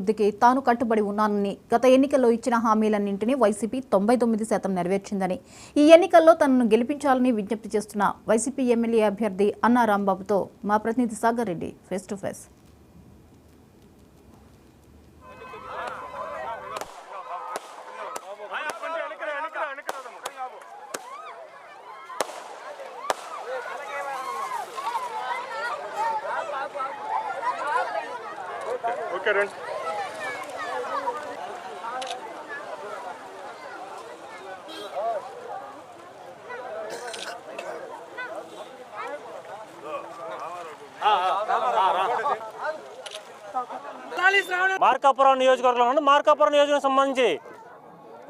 అభివృద్ధికి తాను కట్టుబడి ఉన్నానని గత ఎన్నికల్లో ఇచ్చిన హామీలన్నింటినీ వైసీపీ 99% నెరవేర్చిందని ఈ ఎన్నికల్లో తనను గెలిపించాలని విజ్ఞప్తి చేస్తున్న వైసీపీ ఎమ్మెల్యే అభ్యర్థి అన్నా రాంబాబుతో మా ప్రతినిధి Sagar Reddy face to face. Okay రండి. మార్కాపురం నియోజకవర్గంలో మార్కాపురం నియోజకవర్గం సంబంధించి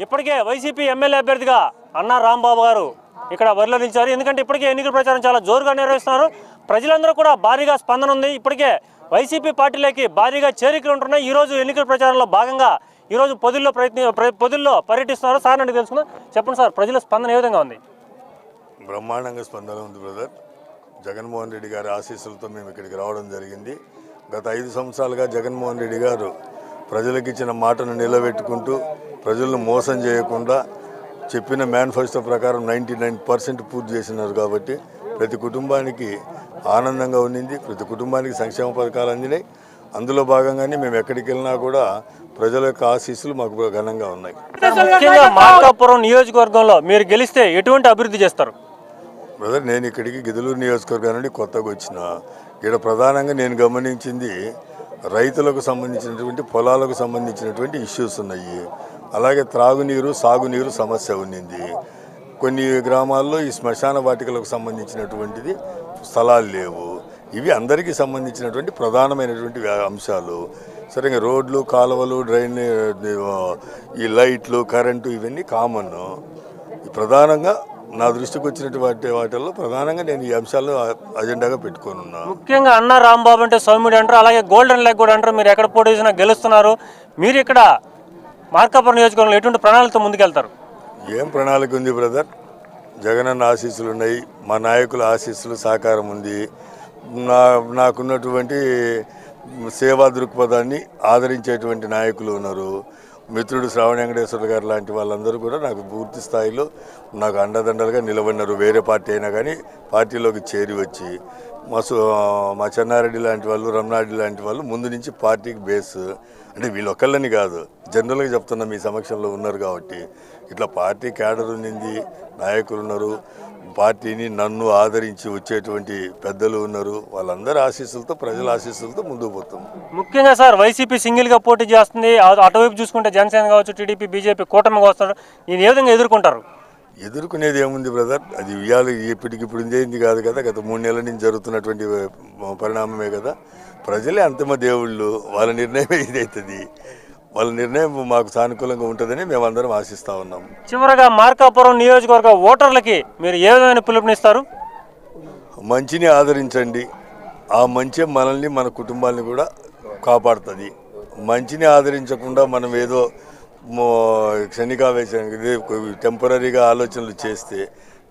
ఇప్పటికే వైసీపీ ఎమ్మెల్యే అభ్యర్థిగా అన్నా రాంబాబు గారు ఇక్కడ బరిలో నిలిచారు. ఎందుకంటే ఇప్పటికే ఎన్నికల ప్రచారం చాలా జోరుగా నిర్వహిస్తున్నారు. ప్రజలందరూ కూడా భారీగా స్పందన ఉంది. ఇప్పటికే వైసీపీ పార్టీలోకి భారీగా చేరికలు ఉంటున్నాయి. ఈరోజు ఎన్నికల ప్రచారంలో భాగంగా ఈరోజు పొదిల్లో పర్యటిస్తున్నారు. సార్ నాకు తెలుసుకున్నా చెప్పండి సార్, ప్రజల స్పందన ఏ విధంగా ఉంది? బ్రహ్మాండంగా స్పందన ఉంది బ్రదర్. జగన్మోహన్ రెడ్డి గారి ఆశీస్సులతో మేము ఇక్కడికి రావడం జరిగింది. గత 5 సంవత్సరాలుగా జగన్మోహన్ రెడ్డి గారు ప్రజలకు ఇచ్చిన మాటను నిలబెట్టుకుంటూ ప్రజలను మోసం చేయకుండా చెప్పిన మేనిఫెస్టో ప్రకారం 99% పూర్తి చేసినారు. కాబట్టి ప్రతి కుటుంబానికి ఆనందంగా ఉండింది. ప్రతి కుటుంబానికి సంక్షేమ పథకాలు అందినాయి. అందులో భాగంగానే మేము ఎక్కడికి వెళ్ళినా కూడా ప్రజల యొక్క ఆశీస్సులు మాకు ఘనంగా ఉన్నాయి. ముఖ్యంగా మార్కాపురం నియోజకవర్గంలో మీరు గెలిస్తే ఎటువంటి అభివృద్ధి చేస్తారు? బ్రదర్, నేను ఇక్కడికి గిద్దలూరు నియోజకవర్గం నుండి కొత్తగా వచ్చిన. ఇక్కడ ప్రధానంగా నేను గమనించింది రైతులకు సంబంధించినటువంటి పొలాలకు సంబంధించినటువంటి ఇష్యూస్ ఉన్నాయి. అలాగే త్రాగునీరు సాగునీరు సమస్య ఉన్నింది. కొన్ని గ్రామాల్లో ఈ శ్మశాన వాటికలకు సంబంధించినటువంటిది స్థలాలు లేవు. ఇవి అందరికీ సంబంధించినటువంటి ప్రధానమైనటువంటి అంశాలు. సరిగ్గా రోడ్లు కాలువలు డ్రైన్ ఈ లైట్లు కరెంటు ఇవన్నీ కామన్. ప్రధానంగా నా దృష్టికి వచ్చినటువంటి వాటిల్లో ప్రధానంగా నేను ఈ అంశాలు అజెండాగా పెట్టుకొని ఉన్నా. ముఖ్యంగా అన్నా రాంబాబు అంటే సౌమ్యుడు అంటారు, అలాగే గోల్డెన్ లెగ్ కూడా అంటారు. మీరు ఎక్కడ పోటీ చేసినా గెలుస్తున్నారు. మీరు ఇక్కడ మార్కాపురం నియోజకవర్గంలో ఎటువంటి ప్రణాళికతో ముందుకెళ్తారు? ఏం ప్రణాళిక ఉంది బ్రదర్? జగనన్న ఆశీస్సులు ఉన్నాయి, మా నాయకుల ఆశీస్సులు సహకారం ఉంది. నాకున్నటువంటి సేవా దృక్పథాన్ని ఆదరించేటువంటి నాయకులు ఉన్నారు. మిత్రుడు శ్రావణ వెంకటేశ్వర గారు లాంటి వాళ్ళందరూ కూడా నాకు పూర్తి స్థాయిలో నాకు అండదండలుగా నిలబడినారు. వేరే పార్టీ అయినా కానీ పార్టీలోకి చేరి వచ్చి మా చెన్నారెడ్డి లాంటి వాళ్ళు రమణారెడ్డి లాంటి వాళ్ళు ముందు నుంచి పార్టీకి బేస్. అంటే వీళ్ళొక్కళ్ళని కాదు, జనరల్గా చెప్తున్నా, మీ సమక్షంలో ఉన్నారు కాబట్టి. ఇట్లా పార్టీ క్యాడర్ ఉన్నింది, నాయకులు ఉన్నారు, పార్టీని నన్ను ఆదరించి వచ్చేటువంటి పెద్దలు ఉన్నారు. వాళ్ళందరి ఆశీస్సులతో ప్రజల ఆశీస్సులతో ముందుకు పోతాం. ముఖ్యంగా సార్ వైసీపీ సింగిల్గా పోటీ చేస్తుంది. అటువైపు చూసుకుంటే జనసేన కావచ్చు, టీడీపీ, బీజేపీ కూటమిగా వస్తారు. నేను ఏ విధంగా ఎదుర్కొంటారు? ఎదుర్కొనేది ఏముంది బ్రదర్? అది ఇవాళ ఇప్పటికిప్పుడు ఇందేంది కాదు కదా, గత 3 నెలల నుంచి జరుగుతున్నటువంటి పరిణామమే కదా. ప్రజలే అంతిమ దేవుళ్ళు, వాళ్ళ నిర్ణయం ఇదవుతుంది. వాళ్ళ నిర్ణయం మాకు సానుకూలంగా ఉంటుందని మేమందరం ఆశిస్తూ ఉన్నాం. చివరగా మార్కాపురం నియోజకవర్గ ఓటర్లకి మీరు ఏ విధమైన పిలుపునిస్తారు? మంచిని ఆదరించండి. ఆ మంచి మనల్ని మన కుటుంబాన్ని కూడా కాపాడుతుంది. మంచిని ఆదరించకుండా మనం ఏదో క్షణికావేశానికి టెంపరీగా ఆలోచనలు చేస్తే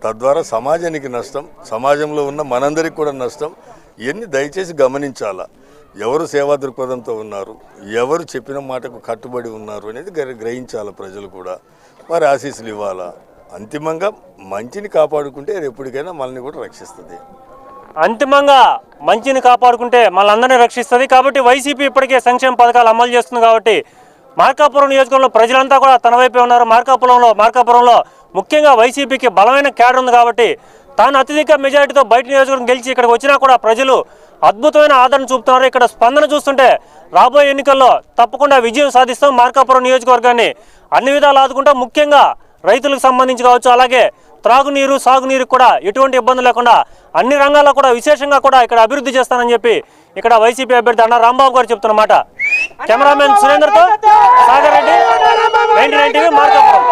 తద్వారా సమాజానికి నష్టం, సమాజంలో ఉన్న మనందరికి కూడా నష్టం. ఇవన్నీ దయచేసి గమనించాలా. ఎవరు సేవా దృక్పథంతో ఉన్నారు, ఎవరు చెప్పిన మాటకు కట్టుబడి ఉన్నారు అనేది గ్రహించాలి. ప్రజలు కూడా వారి ఆశీస్సులు ఇవ్వాలా. అంతిమంగా మంచిని కాపాడుకుంటే అది ఎప్పటికైనా మనల్ని కూడా రక్షిస్తుంది. అంతిమంగా మంచిని కాపాడుకుంటే మనందరినీ రక్షిస్తుంది. కాబట్టి వైసీపీ ఇప్పటికే సంక్షేమ పథకాలు అమలు చేస్తుంది. కాబట్టి మార్కాపురం నియోజకవర్గంలో ప్రజలంతా కూడా తన వైపే ఉన్నారు. మార్కాపురంలో ముఖ్యంగా వైసీపీకి బలమైన క్యాడర్ ఉంది. కాబట్టి తాను అత్యధిక మెజారిటీతో బయట నియోజకవర్గం గెలిచి ఇక్కడికి వచ్చినా కూడా ప్రజలు అద్భుతమైన ఆదరణ చూపుతున్నారు. ఇక్కడ స్పందన చూస్తుంటే రాబోయే ఎన్నికల్లో తప్పకుండా విజయం సాధిస్తాం. మార్కాపురం నియోజకవర్గాన్ని అన్ని విధాలు ఆదుకుంటాం. ముఖ్యంగా రైతులకు సంబంధించి కావచ్చు, అలాగే త్రాగునీరు సాగునీరు కూడా ఎటువంటి ఇబ్బంది లేకుండా అన్ని రంగాల్లో కూడా విశేషంగా కూడా ఇక్కడ అభివృద్ధి చేస్తానని చెప్పి ఇక్కడ వైసీపీ అభ్యర్థి అన్నా రాంబాబు గారు చెప్తున్నమాట. కెమెరామెన్ సురేందర్తో సాగర్ రెడ్డి, 99 టీవీ, మార్కాపురం.